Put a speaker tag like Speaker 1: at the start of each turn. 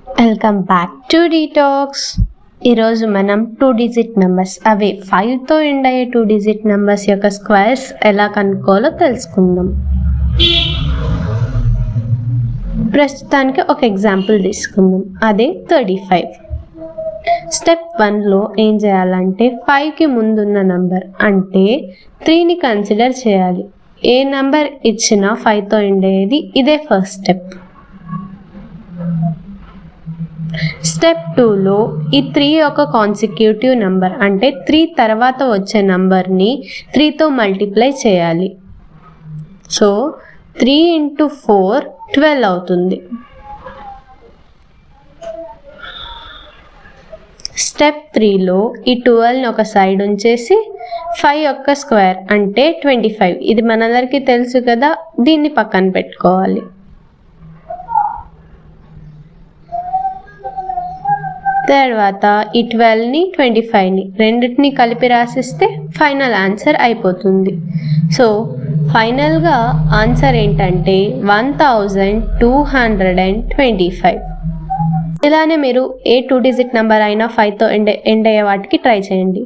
Speaker 1: Welcome back to detox. ఈరోజు మనం 2 digit numbers అవే 5తో end అయ్యే 2 డిజిట్ నెంబర్స్ యొక్క స్క్వేర్స్ ఎలా కనుక్కోవాలో తెలుసుకుందాం. ప్రస్తుతానికి ఒక ఎగ్జాంపుల్ తీసుకుందాం, అదే 35. స్టెప్ 1లో ఏం చేయాలంటే 5కి ముందున్న నంబర్ అంటే 3ని కన్సిడర్ చేయాలి. ఏ నంబర్ ఇచ్చినా 5తో ఎండ్ అయ్యేది, ఇదే ఫస్ట్ స్టెప్. స్టెప్ 2లో ఈ 3 ఒక కాన్సిక్యూటివ్ నంబర్ అంటే 3 తర్వాత వచ్చే నంబర్ని 3తో మల్టిప్లై చేయాలి. సో 3 × 4 12 అవుతుంది. స్టెప్ 3లో ఈ 12ని ఒక సైడ్ ఉంచేసి 5 యొక్క స్క్వేర్ అంటే 25, ఇది మనందరికీ తెలుసు కదా, దీన్ని పక్కన పెట్టుకోవాలి. తర్వాత ఈ 12ని 25ని రెండింటిని కలిపి రాసిస్తే ఫైనల్ ఆన్సర్ అయిపోతుంది. సో ఫైనల్గా ఆన్సర్ ఏంటంటే 1225. ఇలానే మీరు ఏ 2 డిజిట్ నెంబర్ అయినా 5తో ఎండ్ అయ్యే వాటికి ట్రై చేయండి.